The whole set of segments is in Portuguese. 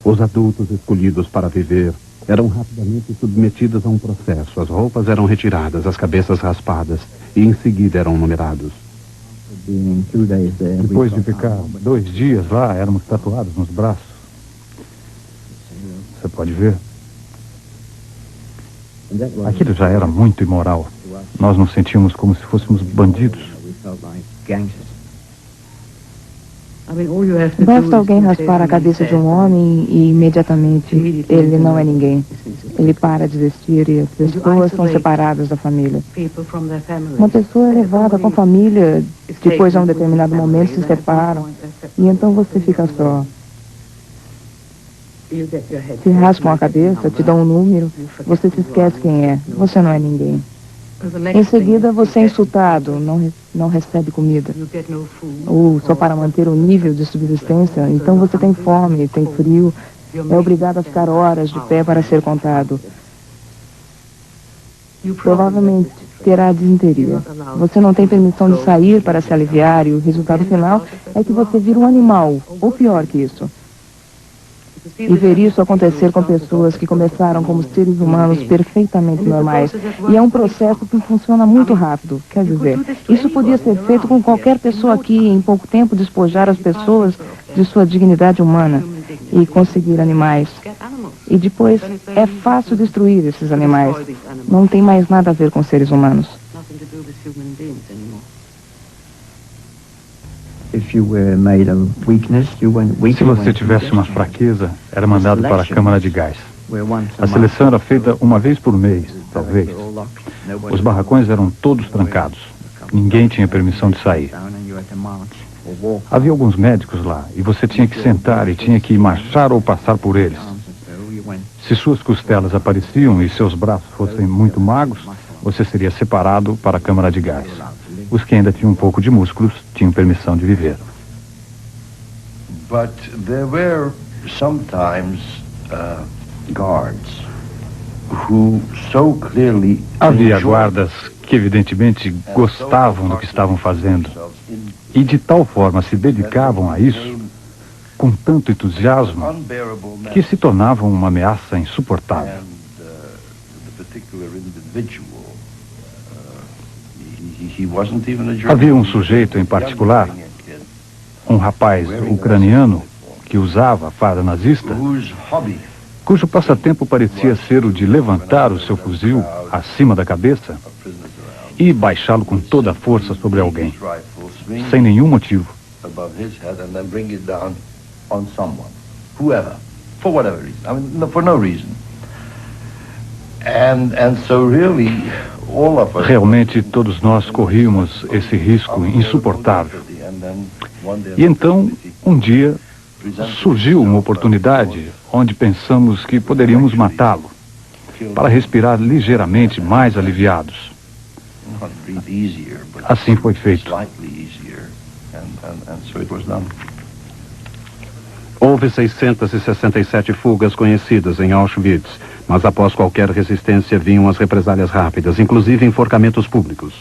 Os adultos escolhidos para viver eram rapidamente submetidos a um processo. As roupas eram retiradas, as cabeças raspadas e em seguida eram numerados. Depois de ficar 2 dias lá, éramos tatuados nos braços. Você pode ver? Aquilo já era muito imoral. Nós nos sentíamos como se fôssemos bandidos. Basta alguém raspar a cabeça de um homem e imediatamente ele não é ninguém. Ele para de existir e as pessoas são separadas da família. Uma pessoa é levada com a família, depois a um determinado momento se separam e então você fica só. Se raspam a cabeça, te dão um número, você se esquece quem é, você não é ninguém. Em seguida, você é insultado, não recebe comida. Ou só para manter o nível de subsistência, então você tem fome, tem frio, é obrigado a ficar horas de pé para ser contado. Provavelmente terá disenteria. Você não tem permissão de sair para se aliviar e o resultado final é que você vira um animal, ou pior que isso. E ver isso acontecer com pessoas que começaram como seres humanos perfeitamente normais. E é um processo que funciona muito rápido. Quer dizer, isso podia ser feito com qualquer pessoa aqui em pouco tempo, despojar as pessoas de sua dignidade humana e conseguir animais. E depois é fácil destruir esses animais. Não tem mais nada a ver com seres humanos. Se você tivesse uma fraqueza, era mandado para a câmara de gás. A seleção era feita uma vez por mês, talvez. Os barracões eram todos trancados. Ninguém tinha permissão de sair. Havia alguns médicos lá, e você tinha que sentar e tinha que marchar ou passar por eles. Se suas costelas apareciam e seus braços fossem muito magros, você seria separado para a câmara de gás. Os que ainda tinham um pouco de músculos tinham permissão de viver. But there were sometimes guards who so clearly Havia guardas que evidentemente gostavam do que estavam fazendo e de tal forma se dedicavam a isso com tanto entusiasmo que se tornavam uma ameaça insuportável. Havia um sujeito em particular, um rapaz ucraniano que usava a farda nazista, cujo passatempo parecia ser o de levantar o seu fuzil acima da cabeça e baixá-lo com toda a força sobre alguém, sem nenhum motivo. Realmente todos nós corríamos esse risco insuportável. E então, um dia, surgiu uma oportunidade onde pensamos que poderíamos matá-lo, para respirar ligeiramente mais aliviados. Assim foi feito. Houve 667 fugas conhecidas em Auschwitz, mas após qualquer resistência vinham as represálias rápidas, inclusive enforcamentos públicos.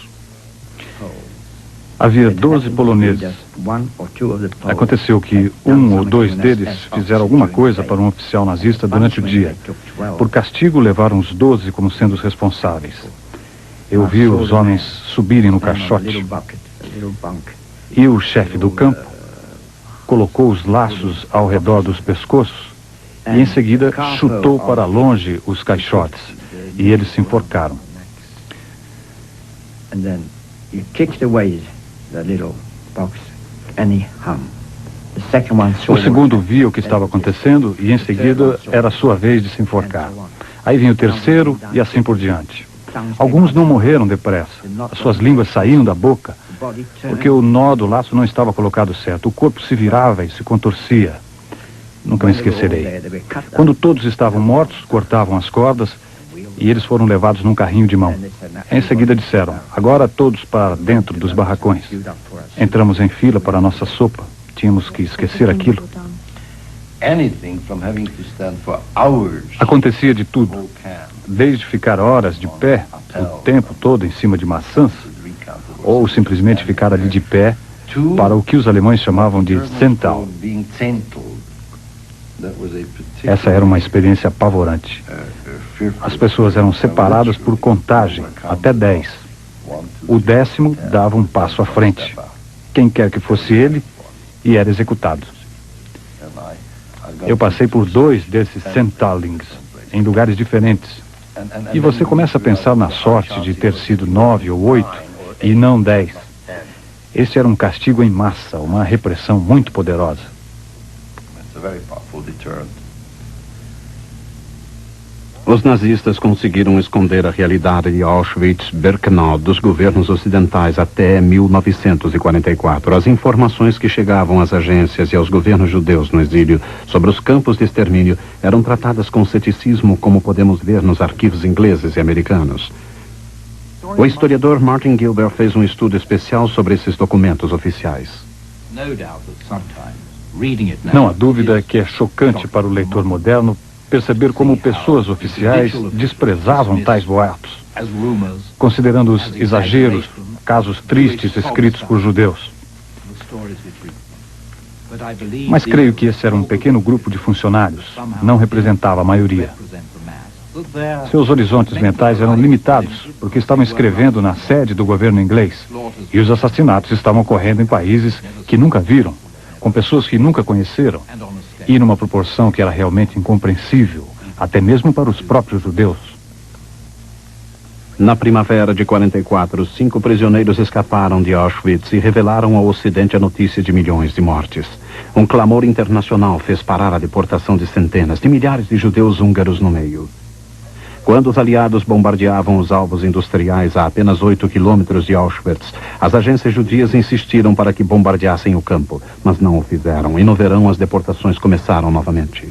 Havia 12 poloneses. Aconteceu que 1 ou 2 deles fizeram alguma coisa para um oficial nazista durante o dia. Por castigo, levaram os 12 como sendo os responsáveis. Eu vi os homens subirem no caixote. E o chefe do campo colocou os laços ao redor dos pescoços e em seguida chutou para longe os caixotes e eles se enforcaram. O segundo via o que estava acontecendo e em seguida era a sua vez de se enforcar. Aí vinha o terceiro e assim por diante. Alguns não morreram depressa. As suas línguas saíam da boca porque o nó do laço não estava colocado certo. O corpo se virava e se contorcia. Nunca me esquecerei. Quando todos estavam mortos, cortavam as cordas e eles foram levados num carrinho de mão. Em seguida disseram, agora todos para dentro dos barracões. Entramos em fila para a nossa sopa. Tínhamos que esquecer aquilo. Acontecia de tudo. Desde ficar horas de pé, o tempo todo em cima de maçãs, ou simplesmente ficar ali de pé para o que os alemães chamavam de Zental. Essa era uma experiência apavorante. As pessoas eram separadas por contagem, até 10. O 10º dava um passo à frente, quem quer que fosse ele, e era executado. Eu passei por 2 desses centalings, em lugares diferentes. E você começa a pensar na sorte de ter sido 9 ou 8 e não 10. Este era um castigo em massa, uma repressão muito poderosa. Os nazistas conseguiram esconder a realidade de Auschwitz-Birkenau dos governos ocidentais até 1944. As informações que chegavam às agências e aos governos judeus no exílio sobre os campos de extermínio eram tratadas com ceticismo, como podemos ver nos arquivos ingleses e americanos. O historiador Martin Gilbert fez um estudo especial sobre esses documentos oficiais. Não há dúvida que é chocante para o leitor moderno perceber como pessoas oficiais desprezavam tais boatos, considerando-os exageros, casos tristes escritos por judeus. Mas creio que esse era um pequeno grupo de funcionários, não representava a maioria. Seus horizontes mentais eram limitados, porque estavam escrevendo na sede do governo inglês, e os assassinatos estavam ocorrendo em países que nunca viram, com pessoas que nunca conheceram, e numa proporção que era realmente incompreensível, até mesmo para os próprios judeus. Na primavera de 44, 5 prisioneiros escaparam de Auschwitz e revelaram ao Ocidente a notícia de milhões de mortes. Um clamor internacional fez parar a deportação de centenas de milhares de judeus húngaros no meio. Quando os aliados bombardeavam os alvos industriais a apenas 8 quilômetros de Auschwitz, as agências judias insistiram para que bombardeassem o campo, mas não o fizeram, e no verão as deportações começaram novamente.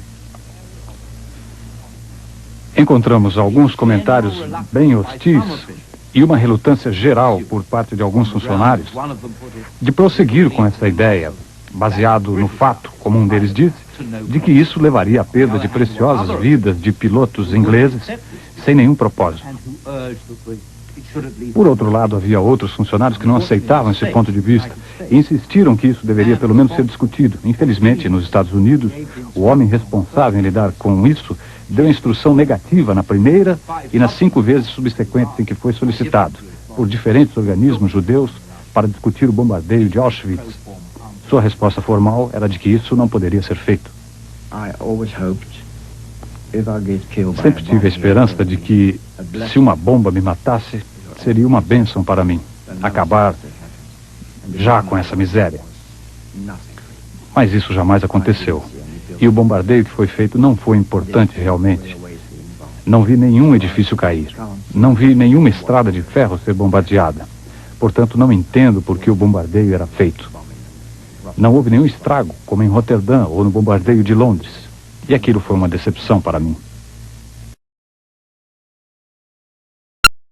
Encontramos alguns comentários bem hostis e uma relutância geral por parte de alguns funcionários de prosseguir com essa ideia, baseado no fato, como um deles disse, de que isso levaria à perda de preciosas vidas de pilotos ingleses sem nenhum propósito. Por outro lado, havia outros funcionários que não aceitavam esse ponto de vista e insistiram que isso deveria pelo menos ser discutido. Infelizmente, nos Estados Unidos, o homem responsável em lidar com isso deu instrução negativa na primeira e nas 5 vezes subsequentes em que foi solicitado por diferentes organismos judeus para discutir o bombardeio de Auschwitz. Sua resposta formal era de que isso não poderia ser feito. Sempre tive a esperança de que, se uma bomba me matasse, seria uma bênção para mim, acabar já com essa miséria. Mas isso jamais aconteceu. E o bombardeio que foi feito não foi importante realmente. Não vi nenhum edifício cair. Não vi nenhuma estrada de ferro ser bombardeada. Portanto, não entendo por que o bombardeio era feito. Não houve nenhum estrago, como em Roterdã ou no bombardeio de Londres. E aquilo foi uma decepção para mim.